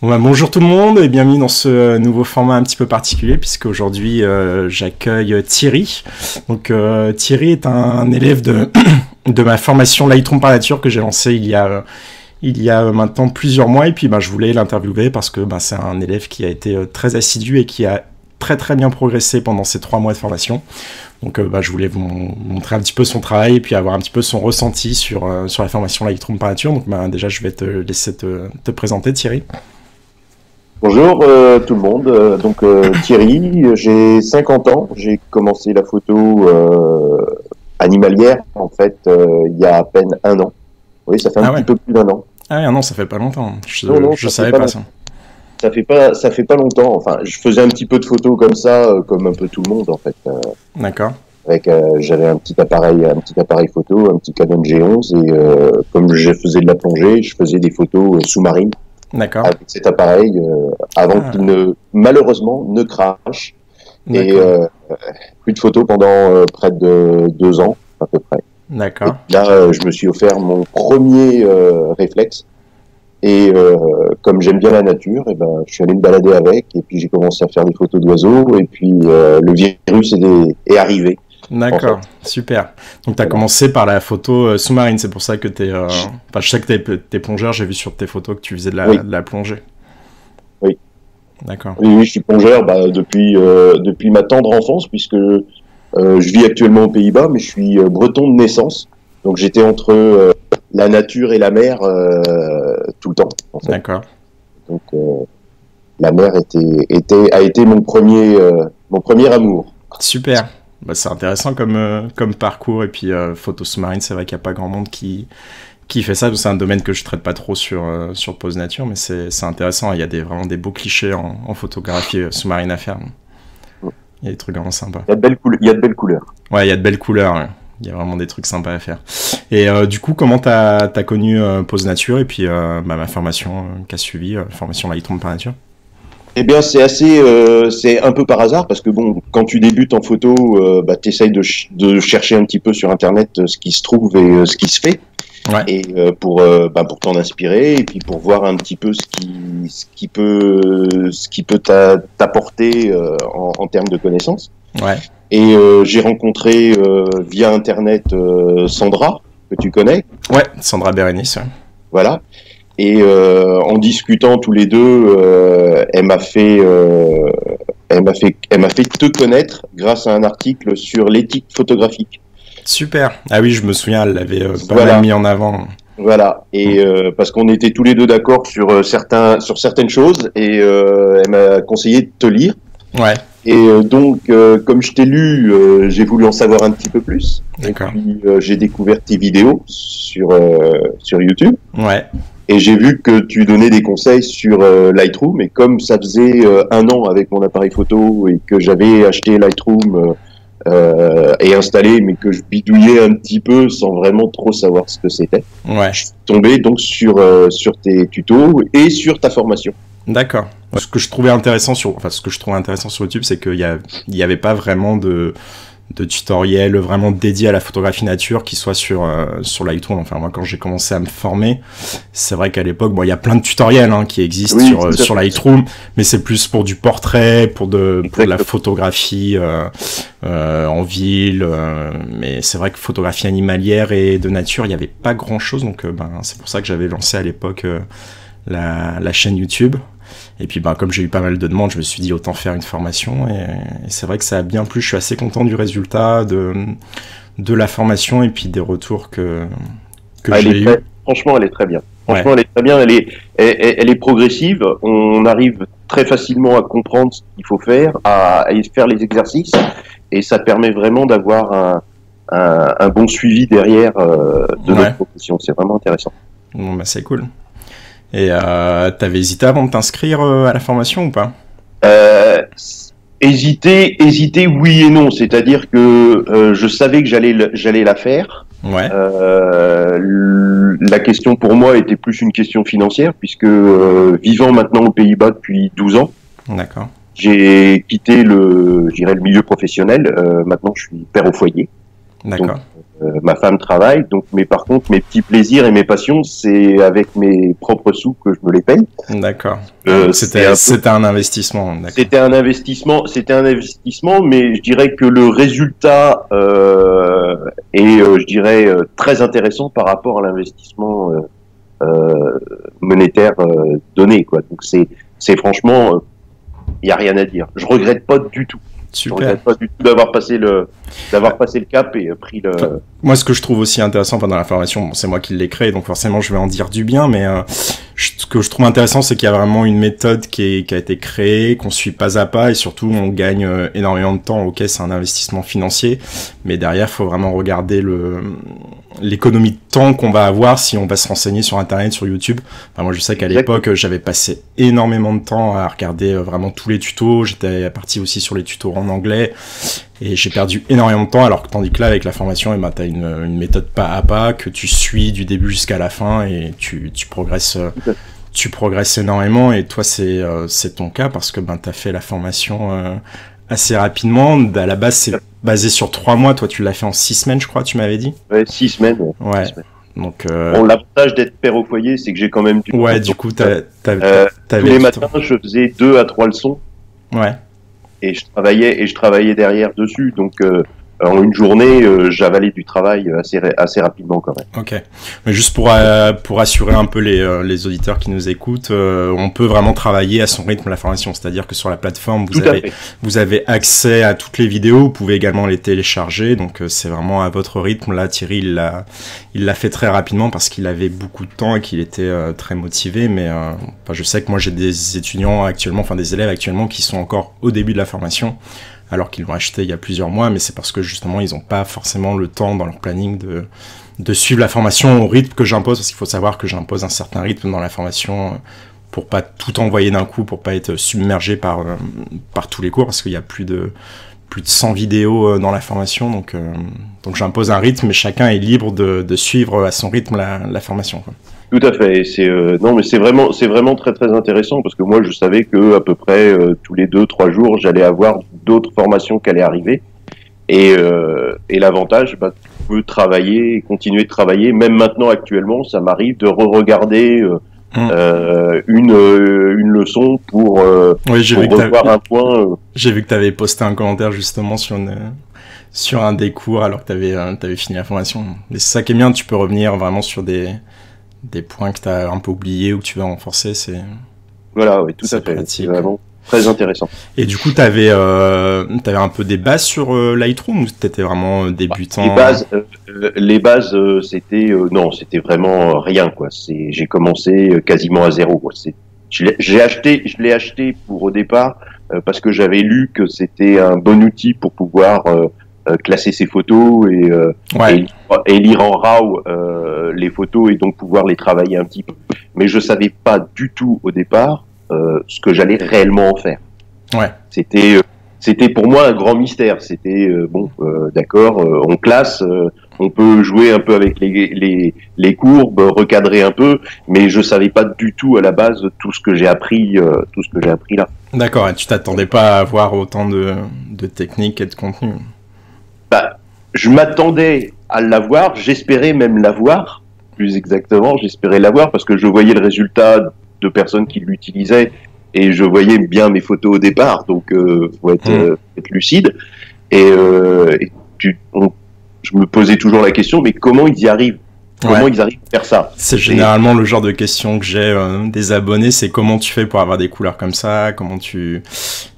Bon, bah, bonjour tout le monde et bienvenue dans ce nouveau format un petit peu particulier puisque aujourd'hui j'accueille Thierry. Donc Thierry est un élève de ma formation Lightroom par nature que j'ai lancé il y a maintenant plusieurs mois et puis je voulais l'interviewer parce que c'est un élève qui a été très assidu et qui a très bien progressé pendant ces 3 mois de formation. Donc je voulais vous montrer un petit peu son travail et puis avoir un petit peu son ressenti sur la formation Lightroom par nature. Donc déjà je vais te laisser te présenter, Thierry. Bonjour tout le monde, Thierry, j'ai 50 ans, j'ai commencé la photo animalière en fait il y a à peine un an. Oui, ça fait un petit peu plus d'un an. Ah oui, un an, ça fait pas longtemps, je savais pas ça. Ça fait pas longtemps, enfin je faisais un petit peu de photos comme ça, comme un peu tout le monde en fait. D'accord. J'avais un petit appareil photo, un petit Canon G11 et comme je faisais de la plongée, je faisais des photos sous-marines. D'accord. Avec cet appareil avant qu'il malheureusement ne crache. Et plus de photos pendant près de 2 ans à peu près. D'accord. Et là, je me suis offert mon premier réflexe. Et comme j'aime bien la nature, je suis allé me balader avec. Et puis j'ai commencé à faire des photos d'oiseaux. Et puis le virus est arrivé. D'accord, en fait. Super. Donc tu as commencé par la photo sous-marine, c'est pour ça que tu es... Enfin, je sais que t'es plongeur, j'ai vu sur tes photos que tu faisais de la plongée. Oui. D'accord. Oui, je suis plongeur depuis ma tendre enfance, puisque je vis actuellement aux Pays-Bas, mais je suis breton de naissance. Donc j'étais entre la nature et la mer tout le temps. En fait. D'accord. Donc la mer a été mon premier amour. Super. C'est intéressant comme parcours et puis photo sous-marine, c'est vrai qu'il n'y a pas grand monde qui fait ça. C'est un domaine que je traite pas trop sur Pose Nature, mais c'est intéressant. Il y a vraiment des beaux clichés en photographie sous-marine à faire. Il y a des trucs vraiment sympas. Il y a de belles couleurs. Ouais, il y a de belles couleurs. Ouais. Il y a vraiment des trucs sympas à faire. Et du coup, comment t'as connu Pose Nature et puis ma formation qui a suivi, formation Lightroom par nature? Eh bien, c'est un peu par hasard parce que bon, quand tu débutes en photo, t'essayes de chercher un petit peu sur Internet ce qui se trouve et ce qui se fait, et pour t'en inspirer et puis pour voir un petit peu ce qui peut t'apporter en termes de connaissances. Ouais. Et j'ai rencontré via Internet Sandra, que tu connais. Ouais, Sandra Bérénice. Ouais. Voilà. Et en discutant tous les deux, elle m'a fait te connaître grâce à un article sur l'éthique photographique. Super. Ah oui, je me souviens, elle l'avait pas mal mis en avant. Voilà. Et parce qu'on était tous les deux d'accord sur certaines choses, et elle m'a conseillé de te lire. Ouais. Et donc, comme je t'ai lu, j'ai voulu en savoir un petit peu plus. D'accord. Et puis, j'ai découvert tes vidéos sur YouTube. Ouais. Et j'ai vu que tu donnais des conseils sur Lightroom, et comme ça faisait un an avec mon appareil photo et que j'avais acheté Lightroom et installé, mais que je bidouillais un petit peu sans vraiment trop savoir ce que c'était, je suis tombé donc sur tes tutos et sur ta formation. D'accord. Ce que je trouvais intéressant sur YouTube, c'est qu'il y avait pas vraiment de tutoriel vraiment dédié à la photographie nature qui soit sur Lightroom. Enfin, moi, quand j'ai commencé à me former, c'est vrai qu'à l'époque, il y a plein de tutoriels qui existent sur Lightroom, mais c'est plus pour du portrait, pour de la photographie en ville, mais c'est vrai que photographie animalière et de nature, il n'y avait pas grand-chose, donc c'est pour ça que j'avais lancé à l'époque la chaîne YouTube. Et puis comme j'ai eu pas mal de demandes, je me suis dit autant faire une formation, et c'est vrai que ça a bien plu. Je suis assez content du résultat de la formation et puis des retours que j'ai eu. Franchement, elle est très bien. Franchement, elle est très bien. Elle est progressive. On arrive très facilement à comprendre ce qu'il faut faire, à faire les exercices, et ça permet vraiment d'avoir un bon suivi derrière de notre profession. C'est vraiment intéressant. Bon, c'est cool. Et t'avais hésité avant de t'inscrire à la formation ou pas? Hésiter, oui et non. C'est-à-dire que je savais que j'allais la faire. Ouais. La question pour moi était plus une question financière, puisque vivant maintenant aux Pays-Bas depuis 12 ans, d'accord. J'ai quitté le milieu professionnel. Maintenant, je suis père au foyer. D'accord. ma femme travaille, donc, mais par contre, mes petits plaisirs et mes passions, c'est avec mes propres sous que je me les paye. D'accord. C'était un investissement. C'était un investissement, mais je dirais que le résultat est, je dirais, très intéressant par rapport à l'investissement monétaire donné, quoi. Donc c'est franchement, il y a rien à dire. Je regrette pas du tout. Super. Je regrette pas du tout d'avoir passé le cap et pris le. Moi, ce que je trouve aussi intéressant pendant la formation, bon, c'est moi qui l'ai créé, donc forcément, je vais en dire du bien, mais ce que je trouve intéressant, c'est qu'il y a vraiment une méthode qui a été créée, qu'on suit pas à pas, et surtout, on gagne énormément de temps. Ok, c'est un investissement financier, mais derrière, faut vraiment regarder l'économie de temps qu'on va avoir si on va se renseigner sur Internet, sur YouTube. Enfin, moi, je sais qu'à l'époque, j'avais passé énormément de temps à regarder vraiment tous les tutos. J'étais parti aussi sur les tutos en anglais et j'ai perdu énormément de temps. Alors que tandis que là, avec la formation, t'as une méthode pas à pas que tu suis du début jusqu'à la fin et tu progresses. Tu progresses énormément et toi, c'est ton cas parce que t'as fait la formation assez rapidement. À la base, c'est basé sur 3 mois. Toi, tu l'as fait en 6 semaines, je crois, tu m'avais dit. Ouais, 6 semaines. Ouais. 6 semaines. Donc, bon, l'avantage d'être père au foyer, c'est que j'ai quand même du. Ouais, du coup, tous les matins, je faisais 2 à 3 leçons. Ouais. Et je travaillais derrière dessus. Donc, en une journée, j'avalais du travail assez rapidement quand même. Ok. Mais juste pour assurer un peu les auditeurs qui nous écoutent, on peut vraiment travailler à son rythme la formation. C'est-à-dire que sur la plateforme, vous avez accès à toutes les vidéos. Vous pouvez également les télécharger. Donc c'est vraiment à votre rythme. Là, Thierry, il l'a fait très rapidement parce qu'il avait beaucoup de temps et qu'il était très motivé. Mais je sais que moi j'ai des étudiants actuellement, enfin des élèves actuellement qui sont encore au début de la formation, alors qu'ils l'ont acheté il y a plusieurs mois, mais c'est parce que justement ils n'ont pas forcément le temps dans leur planning de suivre la formation au rythme que j'impose, parce qu'il faut savoir que j'impose un certain rythme dans la formation pour pas tout envoyer d'un coup, pour pas être submergé par tous les cours, parce qu'il y a plus de 100 vidéos dans la formation, donc j'impose un rythme, mais chacun est libre de suivre à son rythme la formation, quoi. Tout à fait. Non, mais c'est vraiment très très intéressant parce que moi je savais que à peu près tous les 2-3 jours j'allais avoir d'autres formations qui allaient arriver et l'avantage, tu peux travailler, continuer de travailler. Même maintenant actuellement, ça m'arrive de re-regarder une leçon pour revoir un point. J'ai vu que tu avais posté un commentaire justement sur un des cours alors que t'avais fini la formation. Mais c'est ça qui est bien, tu peux revenir vraiment sur des points que tu as un peu oubliés ou que tu veux renforcer, voilà, oui, tout à fait. C'est vraiment très intéressant. Et du coup, tu avais un peu des bases sur Lightroom ou tu étais vraiment débutant? Les bases, c'était non, c'était vraiment rien, quoi. J'ai commencé quasiment à zéro, quoi. Je l'ai acheté au départ parce que j'avais lu que c'était un bon outil pour pouvoir classer ses photos et lire en RAW les photos et donc pouvoir les travailler un petit peu. Mais je savais pas du tout au départ ce que j'allais réellement en faire. Ouais. C'était pour moi un grand mystère. C'était d'accord, on classe, on peut jouer un peu avec les courbes, recadrer un peu, mais je savais pas du tout à la base tout ce que j'ai appris là. D'accord. Et tu t'attendais pas à avoir autant de techniques et de contenu? Je m'attendais à l'avoir, j'espérais même l'avoir, plus exactement, j'espérais l'avoir parce que je voyais le résultat de personnes qui l'utilisaient et je voyais bien mes photos au départ, donc faut être lucide. Et je me posais toujours la question, mais comment ils y arrivent? Comment ils arrivent à faire ça? C'est généralement le genre de question que j'ai des abonnés, c'est comment tu fais pour avoir des couleurs comme ça, Et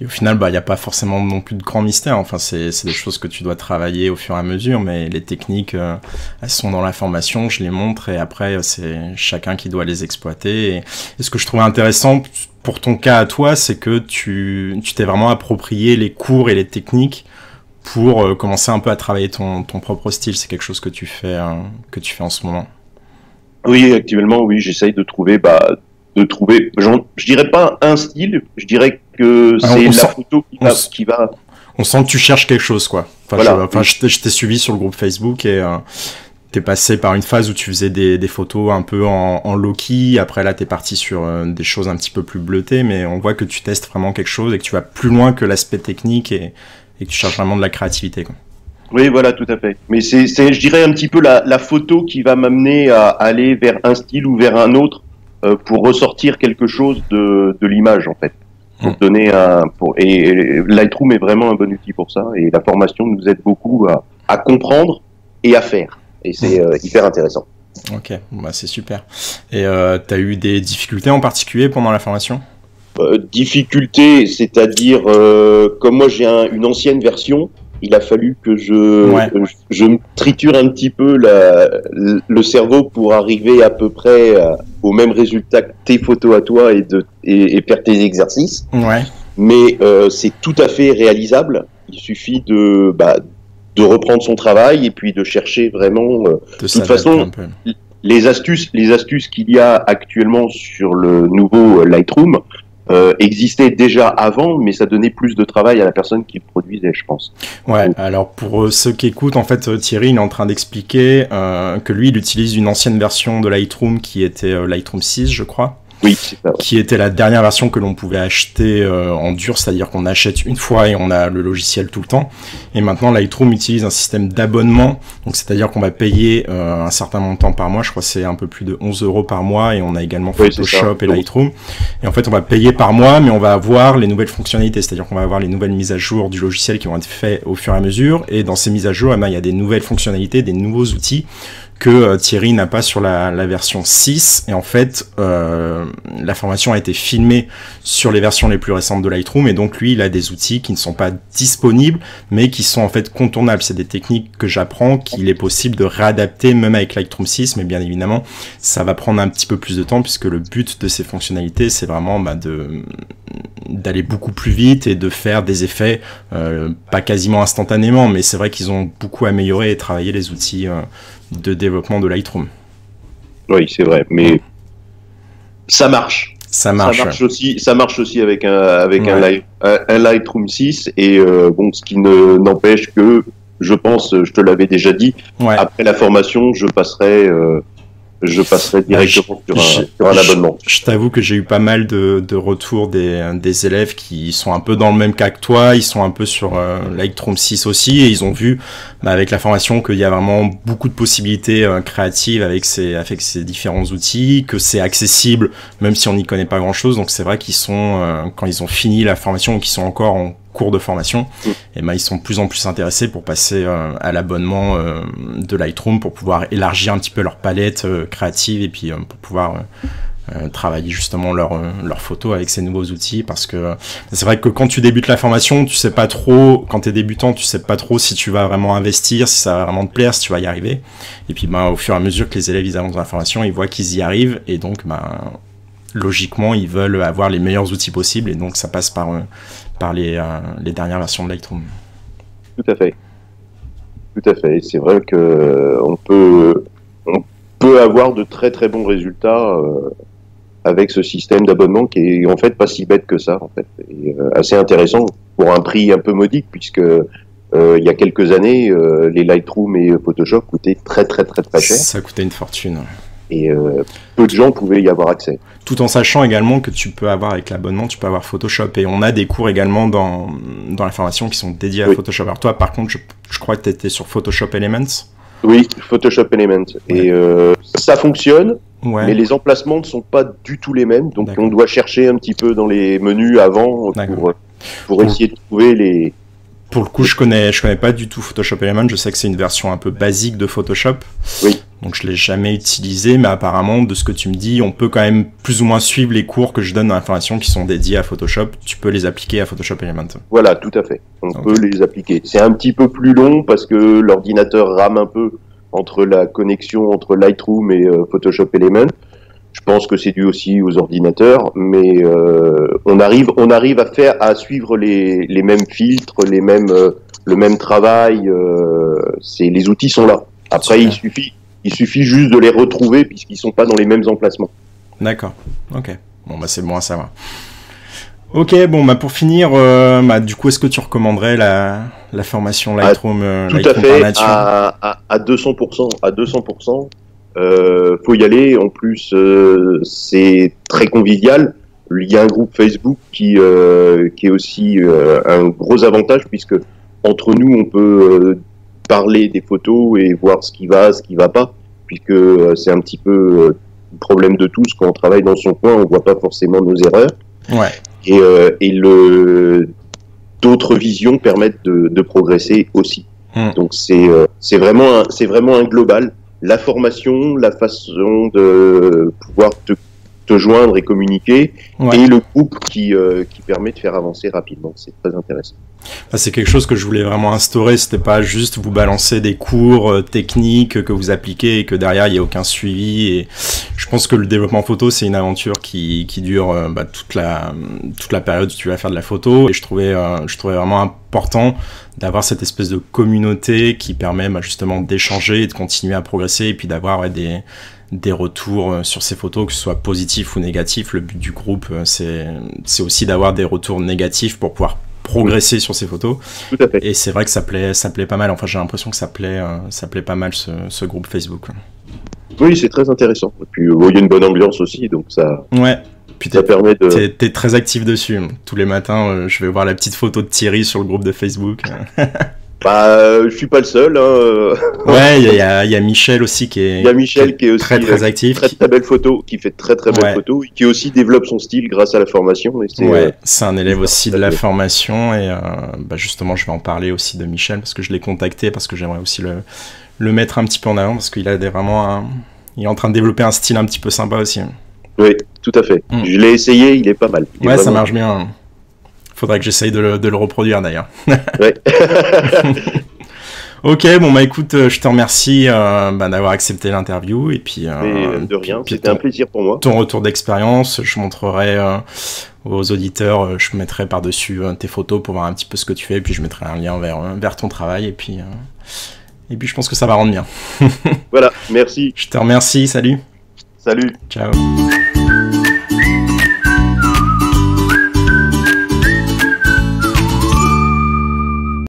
au final, il n'y a pas forcément non plus de grands mystères. Enfin, c'est des choses que tu dois travailler au fur et à mesure, mais les techniques, elles sont dans la formation, je les montre, et après, c'est chacun qui doit les exploiter. Et ce que je trouvais intéressant pour ton cas à toi, c'est que tu t'es vraiment approprié les cours et les techniques pour commencer un peu à travailler ton propre style. C'est quelque chose que tu fais en ce moment. Oui, actuellement, oui, j'essaye de trouver, je dirais pas un style, je dirais que c'est la photo qui va. On sent que tu cherches quelque chose, quoi. Voilà. Je t'ai suivi sur le groupe Facebook et t'es passé par une phase où tu faisais des photos un peu en low-key. Après, là, t'es parti sur des choses un petit peu plus bleutées, mais on voit que tu testes vraiment quelque chose et que tu vas plus loin que l'aspect technique et que tu cherches vraiment de la créativité, quoi. Oui, voilà, tout à fait. Mais je dirais, un petit peu la photo qui va m'amener à aller vers un style ou vers un autre pour ressortir quelque chose de l'image, en fait. Pour donner et Lightroom est vraiment un bon outil pour ça. Et la formation nous aide beaucoup à comprendre et à faire. Et c'est hyper intéressant. Ok, bah c'est super. Et t'as eu des difficultés en particulier pendant la formation? Difficultés, c'est-à-dire, comme moi j'ai une ancienne version, il a fallu que je me triture un petit peu le cerveau pour arriver à peu près au même résultat que tes photos à toi et faire tes exercices. Ouais. Mais c'est tout à fait réalisable. Il suffit de reprendre son travail et puis de chercher vraiment. De toute façon, les astuces qu'il y a actuellement sur le nouveau Lightroom existait déjà avant, mais ça donnait plus de travail à la personne qui le produisait, je pense. Ouais, alors pour ceux qui écoutent, en fait, Thierry, il est en train d'expliquer que lui, il utilise une ancienne version de Lightroom qui était Lightroom 6, je crois. Oui, c'est ça. Qui était la dernière version que l'on pouvait acheter en dur, c'est-à-dire qu'on achète une fois et on a le logiciel tout le temps. Et maintenant, Lightroom utilise un système d'abonnement, donc c'est-à-dire qu'on va payer un certain montant par mois. Je crois que c'est un peu plus de 11 € par mois, et on a également Photoshop et Lightroom. Et en fait, on va payer par mois, mais on va avoir les nouvelles fonctionnalités, c'est-à-dire qu'on va avoir les nouvelles mises à jour du logiciel qui vont être faites au fur et à mesure. Et dans ces mises à jour, il y a des nouvelles fonctionnalités, des nouveaux outils que Thierry n'a pas sur la version 6. Et en fait, la formation a été filmée sur les versions les plus récentes de Lightroom, et donc lui, il a des outils qui ne sont pas disponibles, mais qui sont en fait contournables. C'est des techniques que j'apprends, qu'il est possible de réadapter même avec Lightroom 6, mais bien évidemment, ça va prendre un petit peu plus de temps, puisque le but de ces fonctionnalités, c'est vraiment d'aller beaucoup plus vite et de faire des effets, pas quasiment instantanément, mais c'est vrai qu'ils ont beaucoup amélioré et travaillé les outils de développement de Lightroom. Oui, c'est vrai, mais ça marche. Ça marche aussi avec un Lightroom 6, et ce qui n'empêche que, je pense, je te l'avais déjà dit, après la formation, je passerai directement sur un abonnement. Je t'avoue que j'ai eu pas mal de retours des élèves qui sont un peu dans le même cas que toi. Ils sont un peu sur Lightroom 6 aussi, et ils ont vu avec la formation qu'il y a vraiment beaucoup de possibilités créatives avec ces différents outils, que c'est accessible même si on n'y connaît pas grand chose. Donc c'est vrai qu'ils sont, quand ils ont fini la formation ou qu'ils sont encore en cours de formation, et ils sont de plus en plus intéressés pour passer à l'abonnement de Lightroom, pour pouvoir élargir un petit peu leur palette créative, et puis pour pouvoir travailler justement leurs photos avec ces nouveaux outils. Parce que c'est vrai que quand tu débutes la formation, tu sais pas trop, quand t'es débutant, tu sais pas trop si tu vas vraiment investir, si ça va vraiment te plaire, si tu vas y arriver. Et puis au fur et à mesure que les élèves ils avancent dans la formation, ils voient qu'ils y arrivent, et donc logiquement ils veulent avoir les meilleurs outils possibles, et donc ça passe par les dernières versions de Lightroom. Tout à fait. C'est vrai que on peut avoir de très très bons résultats avec ce système d'abonnement qui est en fait pas si bête que ça, en fait, et assez intéressant pour un prix un peu modique, puisque il y a quelques années, les Lightroom et Photoshop coûtaient très cher. Ça coûtait une fortune. Et peu de gens pouvaient y avoir accès. Tout en sachant également que tu peux avoir, avec l'abonnement, tu peux avoir Photoshop. Et on a des cours également dans la formation qui sont dédiés à Photoshop. Alors toi, par contre, je crois que tu étais sur Photoshop Elements. Oui, Photoshop Elements. Et ça fonctionne, mais les emplacements ne sont pas du tout les mêmes. Donc on doit chercher un petit peu dans les menus avant pour essayer de trouver les... Pour le coup, je connais pas du tout Photoshop Elements. Je sais que c'est une version un peu basique de Photoshop. Oui. Donc je l'ai jamais utilisé, mais apparemment, de ce que tu me dis, on peut quand même plus ou moins suivre les cours que je donne dans la formation qui sont dédiés à Photoshop. Tu peux les appliquer à Photoshop Elements. Voilà, tout à fait. On peut les appliquer. C'est un petit peu plus long parce que l'ordinateur rame un peu entre la connexion entre Lightroom et Photoshop Elements. Je pense que c'est dû aussi aux ordinateurs, mais on arrive à suivre les mêmes filtres, le même travail. Les outils sont là. Après, il suffit juste de les retrouver puisqu'ils sont pas dans les mêmes emplacements. D'accord. Ok. Bon, c'est bon à savoir. Ok, pour finir, du coup, est-ce que tu recommanderais la formation Lightroom tout à fait, à 200%. À 200%. Faut y aller. En plus, c'est très convivial. Il y a un groupe Facebook qui est aussi un gros avantage, puisque entre nous, on peut parler des photos et voir ce qui va pas, puisque c'est un petit peu le problème de tous. Quand on travaille dans son coin, on voit pas forcément nos erreurs. Ouais. Et d'autres visions permettent de progresser aussi. Donc c'est vraiment un global. La formation, la façon de pouvoir te joindre et communiquer, et le groupe qui permet de faire avancer rapidement. C'est très intéressant. C'est quelque chose que je voulais vraiment instaurer, c'était pas juste vous balancer des cours techniques que vous appliquez et que derrière il n'y a aucun suivi. Et je pense que le développement photo, c'est une aventure qui dure toute la période où tu vas faire de la photo, et je trouvais vraiment important d'avoir cette espèce de communauté qui permet justement d'échanger et de continuer à progresser, et puis d'avoir des retours sur ces photos, que ce soit positif ou négatif. Le but du groupe, c'est aussi d'avoir des retours négatifs pour pouvoir progresser sur ces photos. Tout à fait. Et c'est vrai que ça plaît pas mal. Enfin, j'ai l'impression que ça plaît pas mal ce groupe Facebook. Oui, c'est très intéressant. Et puis, il y a une bonne ambiance aussi, donc ça. Ouais. Puis ça permet de. T'es très actif dessus. Tous les matins, je vais voir la petite photo de Thierry sur le groupe de Facebook. Je suis pas le seul. Ouais, il y a Michel aussi qui est. Il y a Michel qui est aussi très actif, très belle photo, qui fait très belles photos, et qui aussi développe son style grâce à la formation. C'est un élève aussi de la formation, et justement, je vais en parler aussi de Michel parce que je l'ai contacté, parce que j'aimerais aussi le mettre un petit peu en avant, parce qu'il a il est en train de développer un style un petit peu sympa aussi. Oui, tout à fait. Je l'ai essayé, il est pas mal. Ça marche bien. Faudrait que j'essaye de le reproduire d'ailleurs. Ouais. Ok, écoute, je te remercie d'avoir accepté l'interview, et puis de rien, c'était un plaisir pour moi. Ton retour d'expérience, je montrerai aux auditeurs, je mettrai par-dessus tes photos pour voir un petit peu ce que tu fais, et puis je mettrai un lien vers ton travail, et puis je pense que ça va rendre bien. Voilà, merci. Je te remercie, salut. Salut. Ciao.